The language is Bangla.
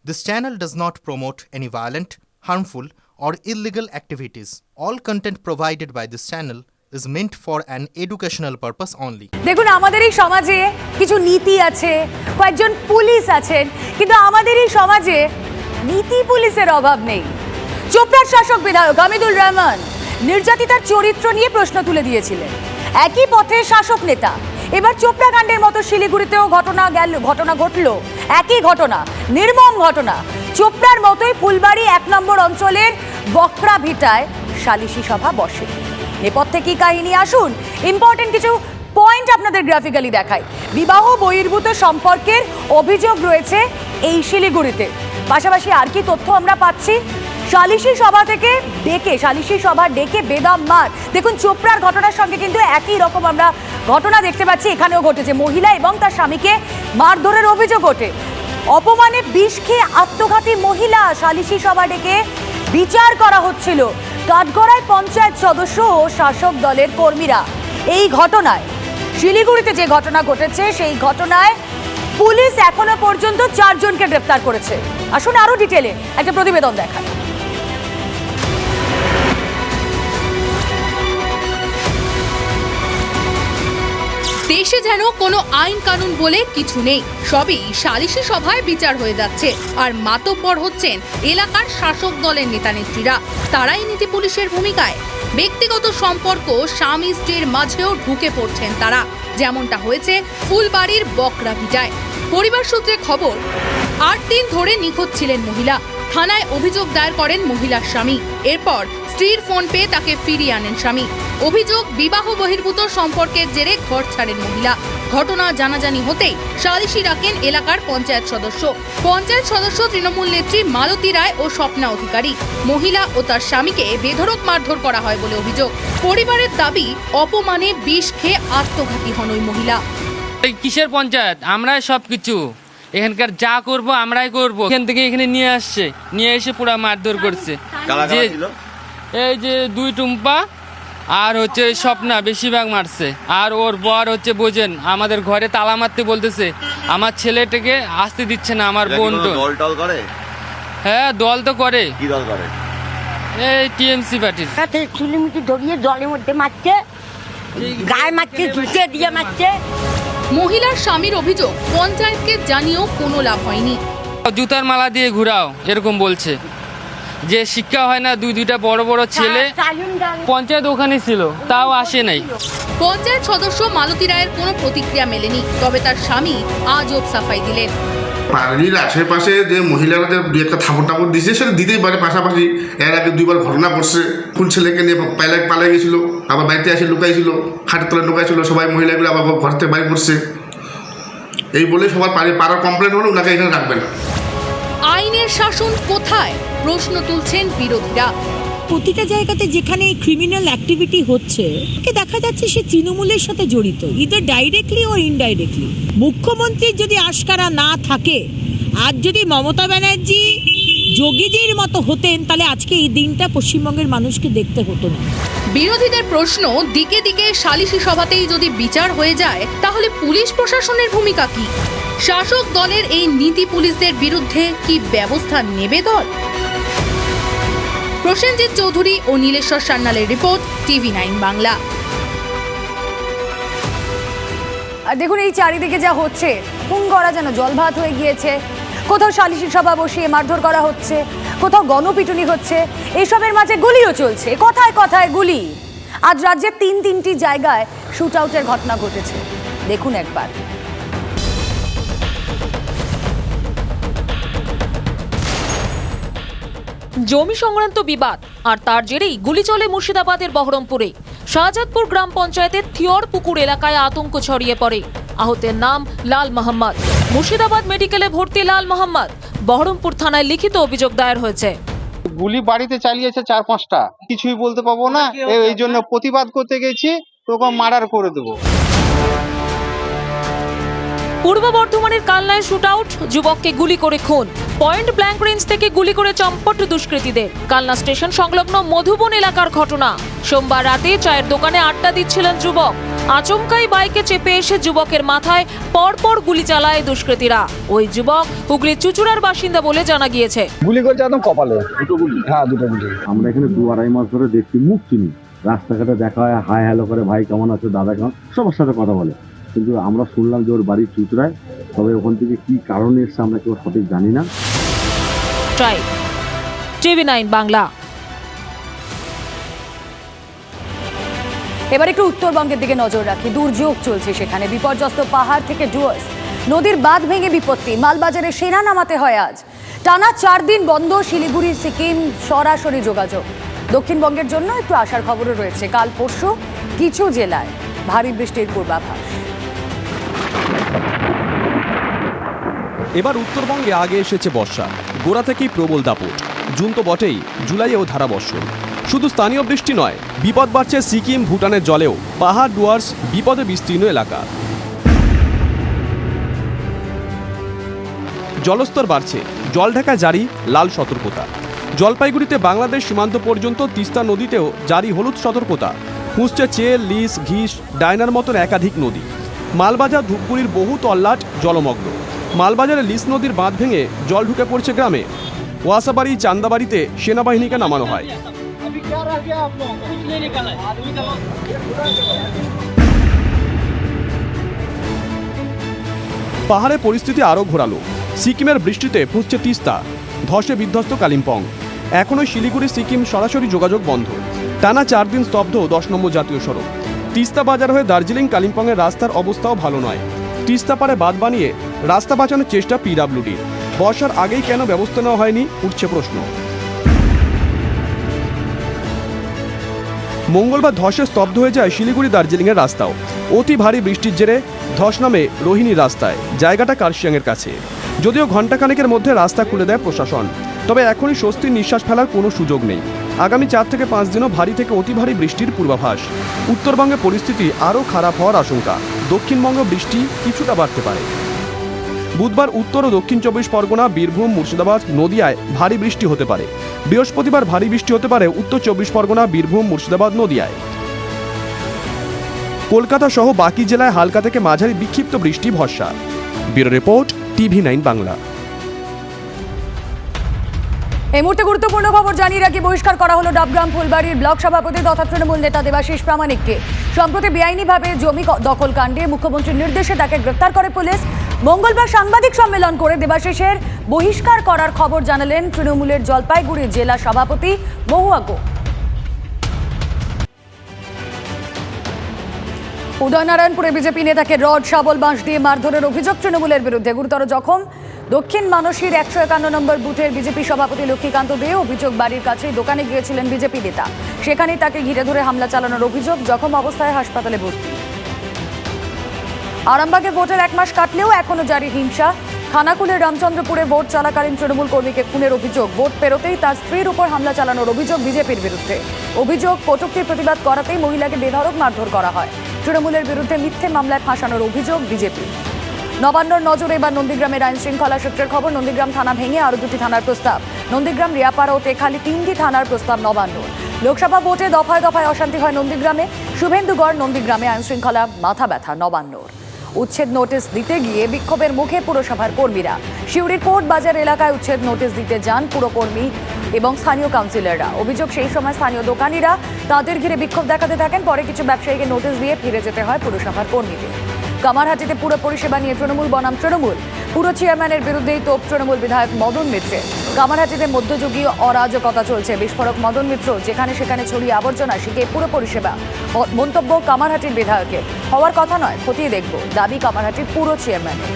This channel does not promote any violent, harmful, or illegal activities. All content provided by this channel is meant for an educational purpose only. দেখুন আমাদের এই সমাজে কিছু নীতি আছে, কয়েকজন পুলিশ আছেন, কিন্তু আমাদের এই সমাজে নীতি পুলিশের অভাব নেই। চোপড়ার শাসক বিধায়ক হামিদুর রহমান নির্যাতিতার চরিত্র নিয়ে প্রশ্ন তুলে দিয়েছিলেন। একই পথে শাসক নেতা এবার চোপড়া কাণ্ডের মতো শিলিগুড়িতেও ঘটনা ঘটল। একই ঘটনা, নির্মম ঘটনা। চোপড়ার মতোই ফুলবাড়ি 1 নম্বর অঞ্চলের বকরা ভিটায় সালিশি সভা বসে। নেপথ্যে কি কাহিনী, আসুন ইম্পর্টেন্ট কিছু পয়েন্ট আপনাদের গ্রাফিক্যালি দেখাই। বিবাহ বহির্ভূত সম্পর্কের অভিযোগ রয়েছে এই শিলিগুড়িতে। পাশাপাশি আর কি তথ্য আমরা পাচ্ছি, সালিশি সভা ডেকে বেদম মার। দেখুন চোপড়ার ঘটনার সঙ্গে কিন্তু একই রকম আমরা ঘটনা দেখতে পাচ্ছি এখানেও ঘটেছে। মহিলা এবং তার স্বামীকে মারধরের অভিযোগ ওঠে। অপমানে বিষ খেয়ে আত্মঘাতী মহিলা, সালিশি সভা ডেকে বিচার করা হচ্ছিল। কাঠগড়ায় পঞ্চায়েত সদস্য ও শাসক দলের কর্মীরা। এই ঘটনায় শিলিগুড়িতে যে ঘটনা ঘটেছে সেই ঘটনায় পুলিশ এখনো পর্যন্ত 4 জনকে গ্রেফতার করেছে। আসুন আরো ডিটেলে একটা প্রতিবেদন দেখায়। দেশে যেন কোনো আইন কানুন বলে কিছু নেই, সবই সালিশি সভায় বিচার হয়ে যাচ্ছে। আর মাতব্বর হচ্ছেন এলাকার শাসক দলের নেতানেত্রীরা। তারাই নীতি পুলিশের ভূমিকায়। ব্যক্তিগত সম্পর্ক স্বামী স্ত্রীর মাঝেও ঢুকে পড়ছেন তারা, যেমনটা হয়েছে ফুলবাড়ির বকরা ভিটায়। পরিবার সূত্রে খবর, 8 দিন ধরে নিখোঁজ ছিলেন মহিলা। থানায় অভিযোগ দায়ের করেন মহিলার স্বামী। এরপর স্ত্রীর ফোন পেয়ে তাকে ফিরিয়ে আনেন স্বামী। অভিযোগ, বিবাহ বহির্ভূত সম্পর্কের জেরে ঘর ছাড়েন মহিলা। ঘটনা জানাজানি হতেই সালিশি রাখেন এলাকার পঞ্চায়েত সদস্য তৃণমূল নেত্রী মালতী রায় ও স্বপ্না অধিকারী। মহিলা ও তার স্বামীকে বেধড়ক মারধর করা হয় বলে অভিযোগ। পরিবারের দাবি, অপমানে বিষ খেয়ে আত্মঘাতী হন ওই মহিলা। কিসের পঞ্চায়েত? আমরাই সবকিছু, এখানকার যা করব আমরাই করব। এখান থেকে এখানে নিয়ে এসে পুরো মারধর করছে। এই যে 2 টুম্পা আর হচ্ছে স্বপ্না বেশিরভাগ মারছে। আর ওর বর হচ্ছে বোঝেন, আমাদের ঘরে তালা মারতে বলতেছে। আমার ছেলেটাকে আসতে দিচ্ছে না। আমার বোন তো দল করে। হ্যাঁ, দল তো করে। কি দল করে? এই টিএমসি পার্টির। চিলিমিটি ধরিয়ে জলের মধ্যে মারছে, গায়ে মারছে, জুতে দিয়ে মারছে। মহিলার স্বামীর অভিযোগ, পঞ্চায়েতকে জানিয়েও কোনো লাভ হয়নি। জুতার মালা দিয়ে ঘুরাও এরকম বলছে। যে শিক্ষা হয় না, 2টা বড় বড় ছেলে পঞ্চায়েত ওখানে ছিল, তাও আসে নাই। পঞ্চায়েত সদস্য মালতী রায়ের কোনো প্রতিক্রিয়া মেলেনি, তবে তার স্বামী আজব সাফাই দিলেন। বাড়ির আশেপাশে যে মহিলারা যে 2-1 থাপড় দিচ্ছে সেটা দিতেই পারে। পাশাপাশি এর আগে 2বার ঘটনা ঘটছে। কোন ছেলেকে নিয়ে পালাই গেছিল, আবার বাড়িতে এসে লুকাইছিল, খাটের তলায় লুকাইছিল। সবাই মহিলাগুলো আবার ঘর থেকে বাইরে করছে। এই বলে সবার পাড়ার কমপ্লেন হলো ওনাকে এখানে রাখবেন। আইনের শাসন কোথায়, প্রশ্ন তুলছেন বিরোধীরা। প্রতিটা জায়গাতে যেখানে ক্রিমিনাল অ্যাক্টিভিটি হচ্ছে, দেখা যাচ্ছে সে তৃণমূলের সাথে জড়িত, ইদার ডাইরেক্টলি ও ইনডাইরেক্টলি। মুখ্যমন্ত্রীর যদি আশকারা না থাকে, আর যদি মমতা ব্যানার্জি যোগীজির মতো হতেন, তাহলে আজকে এই দিনটা পশ্চিমবঙ্গের মানুষকে দেখতে হতো না। বিরোধীদের প্রশ্ন, দিকে দিকে সালিশি সভাতেই যদি বিচার হয়ে যায়, তাহলে পুলিশ প্রশাসনের ভূমিকা কি? শাসক দলের এই নীতি পুলিশদের বিরুদ্ধে কি ব্যবস্থা নেবে দল? প্রসেনজিৎ চৌধুরী ও নীলেশ্বর সান্যালের রিপোর্ট, TV9 বাংলা। আর দেখুন এই চারিদিকে যা হচ্ছে, খুন করা যেন জলভাত হয়ে গিয়েছে। কোথাও সালিশি সভা বসিয়ে মারধর করা হচ্ছে, কোথাও গণপিটুনি হচ্ছে, এইসবের মাঝে গুলিও চলছে। কথায় কথায় গুলি। আজ রাজ্যের 3টি জায়গায় শুট আউটের ঘটনা ঘটেছে। দেখুন একবার। জমি সংক্রান্ত বিবাদ, আর তার জেরেই গুলি চলে মুর্শিদাবাদের বহরমপুরে। শাহজাদপুর গ্রাম পঞ্চায়েতের থিয়র পুকুর এলাকায় আতঙ্ক ছড়িয়ে পড়ে। আহতের নাম লাল মোহাম্মদ। মুর্শিদাবাদ মেডিকেলে ভর্তি লাল মোহাম্মদ। বহরমপুর থানায় লিখিত অভিযোগ দায়ের হয়েছে। গুলি বাড়িতে চালিয়েছে 4-5টা, কিছুই বলতে পারবো না। এই জন্য প্রতিবাদ করতে গেছি, তোকে মার্ডার করে দেবো। পূর্ব বর্ধমানের কালনায় শুট আউট, যুবককে গুলি করে খুন। পয়েন্ট ব্ল্যাঙ্ক রেঞ্জ থেকে গুলি করে চম্পট দুষ্কৃতীদের। কালনা স্টেশন সংলগ্ন মধুবন এলাকার ঘটনা। সোমবার রাতে চায়ের দোকানে আড্ডা দিচ্ছিলেন যুবক। আচমকাই বাইকে চেপে এসে যুবকের মাথায় পরপর গুলি চালায় দুষ্কৃতীরা। ওই যুবক হুগলির চুচুড়ার বাসিন্দা বলে জানা গিয়েছে। গুলি করছে একদম কপালে, দুটো গুলি। হ্যাঁ, দুটো গুলি। আমরা এখানে 2-2.5 মাস ধরে দেখছি, মুখ চিনি, রাস্তাঘাটে দেখা হয়, হাই হ্যালো করে, ভাই কেমন আছে, দাদা কেমন, সবার সাথে কথা বলে। কিন্তু আমরা শুনলাম যে ওর বাড়ি চুচুড়ায়, তবে ওখান থেকে কি কারণে এসছে আমরা কেউ সঠিক জানি না। TV9 বাংলা। এবার একটু উত্তরবঙ্গের দিকে নজর রাখি। দুর্যোগ চলছে সেখানে, বিপর্যস্ত পাহাড় থেকে ডুয়ার্স, নদীর বাঁধ ভেঙে বিপত্তি। মালবাজারে সেনা নামাতে হয় আজ। টানা 4 দিন বন্ধ শিলিগুড়ি সিকিম সরাসরি যোগাযোগ। দক্ষিণবঙ্গের জন্য একটু আসার খবরও রয়েছে। কাল পরশু কিছু জেলায় ভারী বৃষ্টির পূর্বাভাস। এবার উত্তরবঙ্গে আগে এসেছে বর্ষা। গোড়া থেকেই প্রবল দাপট। জুন তো বটেই, জুলাইয়েও ধারাবর্ষণ। শুধু স্থানীয় বৃষ্টি নয়, বিপদ বাড়ছে সিকিম ভুটানের জলেও। পাহাড় ডুয়ার্স বিপদে বিস্তীর্ণ এলাকা। জলস্তর বাড়ছে, জলঢাকা জারি লাল সতর্কতা। জলপাইগুড়িতে বাংলাদেশ সীমান্ত পর্যন্ত তিস্তা নদীতেও জারি হলুদ সতর্কতা। ফুঁসছে চেল, লিস, ঘিস, ডায়নার মতন একাধিক নদী। মালবাজার ধূপগুড়ির বহু তল্লাট জলমগ্ন। মালবাজারে লিস নদীর বাঁধ ভেঙে জল ঢুকে পড়ছে গ্রামে। ওয়াসাবাড়ি, চান্দাবাড়িতে সেনাবাহিনীকে নামানো হয়। পাহাড়ে পরিস্থিতি আরও ঘোরালো। সিকিমের বৃষ্টিতে ফুঁসছে তিস্তা, ধসে বিধ্বস্ত কালিম্পং। এখনও শিলিগুড়ি সিকিম সরাসরি যোগাযোগ বন্ধ। টানা 4 দিন স্তব্ধ 10 নম্বর জাতীয় সড়ক। তিস্তা বাজার হয়ে দার্জিলিং কালিম্পংয়ের রাস্তার অবস্থাও ভালো নয়। তিস্তা পারে বাঁধ বানিয়ে রাস্তা বাঁচানোর চেষ্টা পিডব্লিউডির। বর্ষার আগেই কেন ব্যবস্থা নেওয়া হয়নি, উঠছে প্রশ্ন। মঙ্গলবার ধসে স্তব্ধ হয়ে যায় শিলিগুড়ি দার্জিলিংয়ের রাস্তাও। অতি ভারী বৃষ্টির জেরে ধস নামে রোহিণীর রাস্তায়, জায়গাটা কার্শিয়াংয়ের কাছে। যদিও ঘণ্টাখানেকের মধ্যে রাস্তা খুলে দেয় প্রশাসন, তবে এখনই স্বস্তির নিঃশ্বাস ফেলার কোনো সুযোগ নেই। আগামী 4 থেকে 5 দিনও ভারী থেকে অতি ভারী বৃষ্টির পূর্বাভাস। উত্তরবঙ্গে পরিস্থিতি আরও খারাপ হওয়ার আশঙ্কা। দক্ষিণবঙ্গে বৃষ্টি কিছুটা বাড়তে পারে। বুধবার উত্তর ও দক্ষিণ 24 পরগনা, বীরভূম, মুর্শিদাবাদ, নদিয়ায় ভারী বৃষ্টি হতে পারে। বৃহস্পতিবার ভারী বৃষ্টি হতে পারে উত্তর 24 পরগনা, বীরভূম, মুর্শিদাবাদ, নদিয়ায়। কলকাতা সহ বাকি জেলায় হালকা থেকে মাঝারি বিক্ষিপ্ত বৃষ্টি ভরসা। Bureau report, TV9 Bangla. এই মুহূর্তে গুরুত্বপূর্ণ খবর জানিয়ে রাখি। বহিষ্কার করা হলো ডাবগ্রাম ফুলবাড়ির ব্লক সভাপতি তথা তৃণমূল নেতা দেবাশিস প্রামাণিককে। সম্প্রতি বেআইনিভাবে জমি দখল কাণ্ডে মুখ্যমন্ত্রীর নির্দেশে তাকে গ্রেফতার করে পুলিশ। মঙ্গলবার সাংবাদিক সম্মেলন করে দেবাশিসের বহিষ্কার করার খবর জানালেন তৃণমূলের জলপাইগুড়ি জেলা সভাপতি মহুয়া গো। উদয়নারায়ণপুরে বিজেপি নেতাকে রড, শাবল, বাঁশ দিয়ে মারধরের অভিযোগ তৃণমূলের বিরুদ্ধে। গুরুতর জখম দক্ষিণ মানসীর 151 নম্বর বুথের বিজেপি সভাপতি লক্ষ্মীকান্ত দে। অভিযোগ, বাড়ির কাছেই দোকানে গিয়েছিলেন বিজেপি নেতা, সেখানেই তাকে ঘিরে ধরে হামলা চালানোর অভিযোগ। জখম অবস্থায় হাসপাতালে ভর্তি। আরামবাগে ভোটের 1 মাস কাটলেও এখনো জারি হিংসা। খানাকুলের রামচন্দ্রপুরে ভোট চলাকালীন তৃণমূল কর্মীকে খুনের অভিযোগ। ভোট পেরোতেই তার স্ত্রীর উপর হামলা চালানোর অভিযোগ বিজেপির বিরুদ্ধে। অভিযোগ, কটূক্তির প্রতিবাদ করাতেই মহিলাকে বেধড়ক মারধর করা হয়। তৃণমূলের বিরুদ্ধে মিথ্যে মামলায় ফাঁসানোর অভিযোগ বিজেপি। নবান্নর নজরে এবার নন্দীগ্রামের আইন শৃঙ্খলা সূত্রের খবর। নন্দীগ্রাম থানা ভেঙে আরও 2টি থানার প্রস্তাব। নন্দীগ্রাম, রিয়াপাড়া ও তেখালি 3টি থানার প্রস্তাব নবান্ন। লোকসভা ভোটে দফায় দফায় অশান্তি হয় নন্দীগ্রামে। শুভেন্দুগড়, নন্দীগ্রামে আইন শৃঙ্খলা মাথা ব্যথা নবান্নর। উচ্ছেদ নোটিশ দিতে গিয়ে বিক্ষোভের মুখে পুরসভার কর্মীরা। সিউড়ির কোর্ট বাজার এলাকায় উচ্ছেদ নোটিশ দিতে যান পুরকর্মী এবং স্থানীয় কাউন্সিলররা। অভিযোগ, সেই সময় স্থানীয় দোকানিরা তাদের ঘিরে বিক্ষোভ দেখাতে থাকেন। পরে কিছু ব্যবসায়ীকে নোটিশ দিয়ে ফিরে যেতে হয় পুরসভার কর্মীদের। কামারহাটিতে পুরো পরিষেবা নিয়ে তৃণমূল বনাম তৃণমূল। পুরো চেয়ারম্যানের বিরুদ্ধেই তোপ তৃণমূল বিধায়ক মদন মিত্রের। কামারহাটিতে মধ্যযুগীয় অরাজকতা চলছে। বিস্ফোরক মদন মিত্র, যেখানে সেখানে ছড়িয়ে আবর্জনা, শিখে পুরো পরিষেবা। মন্তব্য কামারহাটির বিধায়কের। হওয়ার কথা নয়, খতিয়ে দেখব, দাবি কামারহাটির পুরো চেয়ারম্যানের।